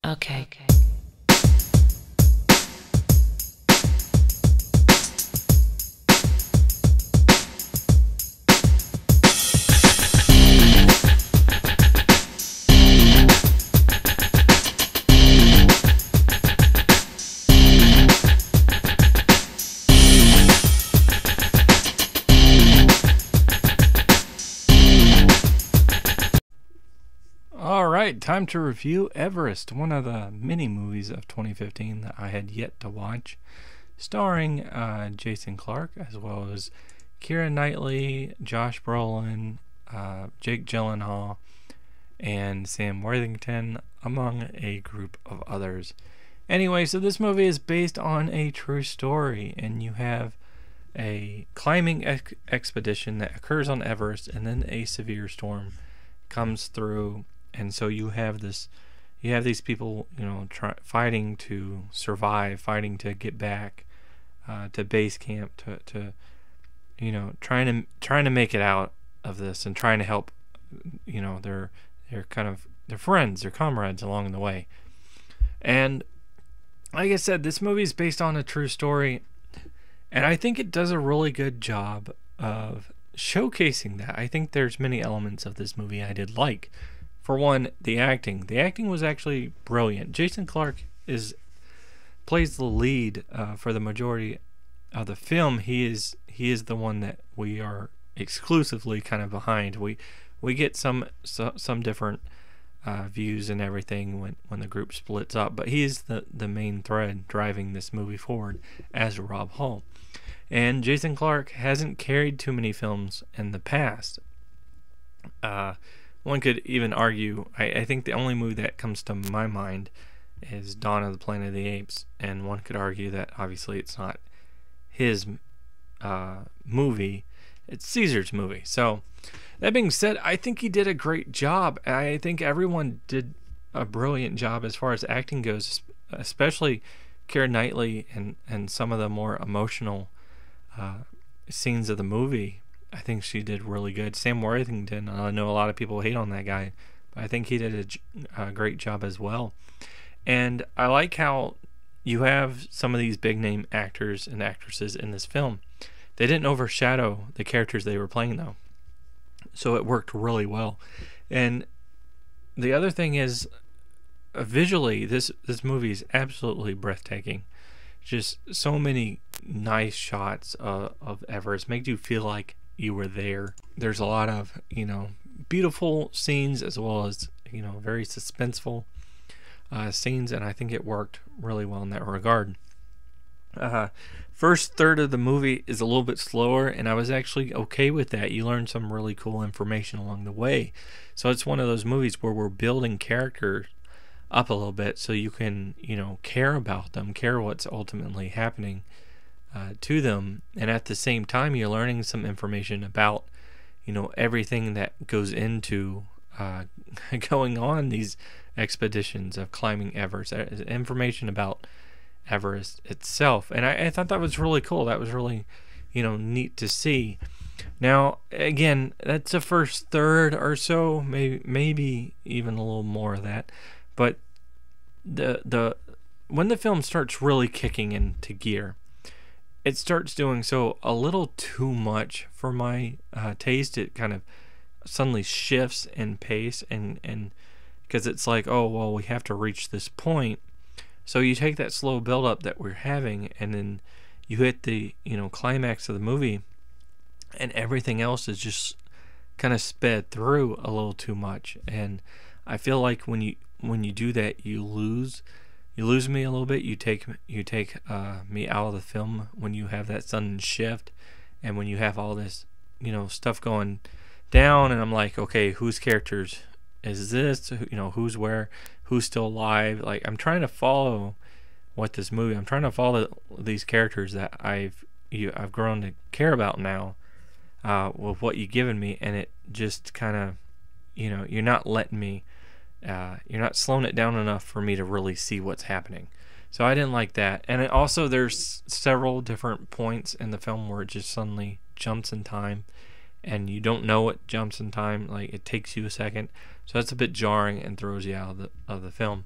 Okay. Alright, time to review Everest, one of the mini movies of 2015 that I had yet to watch, starring Jason Clarke, as well as Keira Knightley, Josh Brolin, Jake Gyllenhaal, and Sam Worthington, among a group of others. Anyway, so this movie is based on a true story, and you have a climbing expedition that occurs on Everest, and then a severe storm comes through. And so you have these people, fighting to survive, fighting to get back to base camp, to trying to make it out of this, and trying to help, their friends, their comrades along the way. And like I said, this movie is based on a true story, and I think it does a really good job of showcasing that. I think there's many elements of this movie I did like. For one, the acting. The acting was actually brilliant. Jason Clarke plays the lead for the majority of the film. He is the one that we are exclusively kind of behind. We get some different views and everything when the group splits up, but he is the main thread driving this movie forward as Rob Hull. And Jason Clarke hasn't carried too many films in the past. One could even argue, I think the only movie that comes to my mind is Dawn of the Planet of the Apes, and one could argue that obviously it's not his movie, it's Caesar's movie. So, that being said, I think he did a great job. I think everyone did a brilliant job as far as acting goes, especially Keira Knightley and some of the more emotional scenes of the movie. I think she did really good. Sam Worthington, I know a lot of people hate on that guy, but I think he did a great job as well. And I like how you have some of these big name actors and actresses in this film. They didn't overshadow the characters they were playing, though, so it worked really well. And the other thing is, visually, this movie is absolutely breathtaking. Just so many nice shots of Everest, make you feel like you were there. There's a lot of beautiful scenes, as well as very suspenseful scenes, and I think it worked really well in that regard. First third of the movie is a little bit slower, and I was actually okay with that. You learn some really cool information along the way, so it's one of those movies where we're building characters up a little bit, so you can care about them, care what's ultimately happening to them, and at the same time you're learning some information about everything that goes into going on these expeditions of climbing Everest, information about Everest itself. And I thought that was really cool. That was really neat to see. Now again, that's the first third or so, maybe even a little more of that, but the when the film starts really kicking into gear, it starts doing so a little too much for my taste. It kind of suddenly shifts in pace, and because it's like, oh well, we have to reach this point, so you take that slow build up that we're having, and then you hit the climax of the movie, and everything else is just kind of sped through a little too much. And I feel like when you do that, you lose me a little bit. You take me out of the film when you have that sudden shift, and when you have all this stuff going down, and I'm like, okay, whose characters is this? Who's where? Who's still alive? Like, I'm trying to follow I'm trying to follow these characters that I've grown to care about now, with what you've given me, and it just kind of you're not letting me. You're not slowing it down enough for me to really see what's happening. So I didn't like that. And also there's several different points in the film where it just suddenly jumps in time, and you don't know it jumps in time. Like, it takes you a second. So that's a bit jarring and throws you out of the film.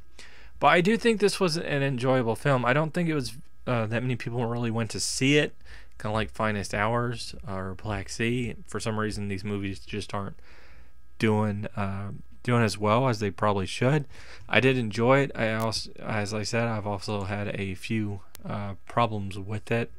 But I do think this was an enjoyable film. I don't think it was that many people really went to see it. Kind of like Finest Hours or Black Sea. For some reason, these movies just aren't doing as well as they probably should. I did enjoy it. I also, as I said, I've also had a few problems with it,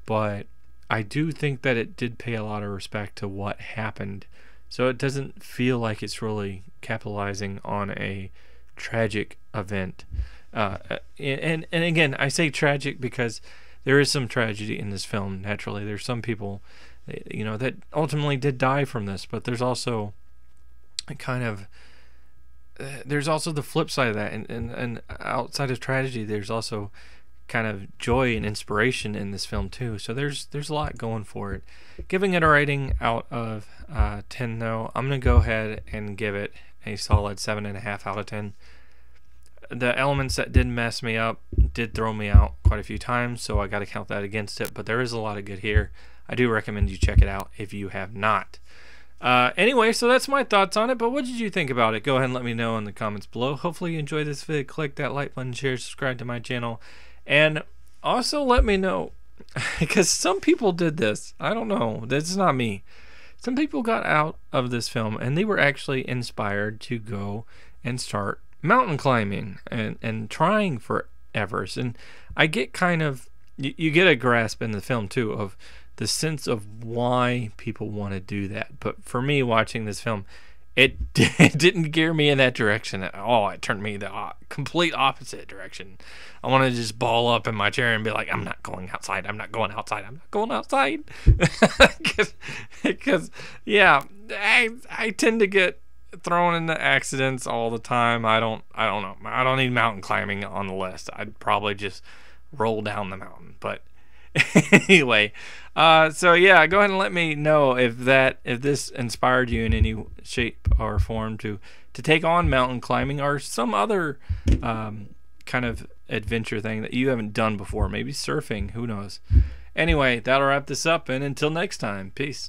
but I do think that it did pay a lot of respect to what happened. So it doesn't feel like it's really capitalizing on a tragic event. And again, I say tragic because there is some tragedy in this film. Naturally, there's some people, that ultimately did die from this, but there's also a kind of there's also the flip side of that, and outside of tragedy, there's also kind of joy and inspiration in this film too. So there's a lot going for it. Giving it a rating out of 10, though, I'm gonna go ahead and give it a solid 7.5 out of 10. The elements that did mess me up did throw me out quite a few times, so I got to count that against it. But there is a lot of good here. I do recommend you check it out if you have not. Anyway, so that's my thoughts on it, but what did you think about it? Go ahead and let me know in the comments below. Hopefully you enjoyed this video. Click that like button, share, subscribe to my channel, and also let me know, because some people did this. I don't know. This is not me. Some people got out of this film, and they were actually inspired to go and start mountain climbing and trying for Everest. And I get kind of, you get a grasp in the film too of the sense of why people want to do that. But for me, watching this film, it didn't gear me in that direction at all. It turned me the complete opposite direction. I want to just ball up in my chair and be like, I'm not going outside. I'm not going outside. I'm not going outside. Because yeah, I tend to get thrown into accidents all the time. I don't know. I don't need mountain climbing on the list. I'd probably just roll down the mountain. But anyway, so yeah, go ahead and let me know if this inspired you in any shape or form to take on mountain climbing or some other kind of adventure thing that you haven't done before. Maybe surfing, who knows. Anyway, that'll wrap this up, and until next time, peace.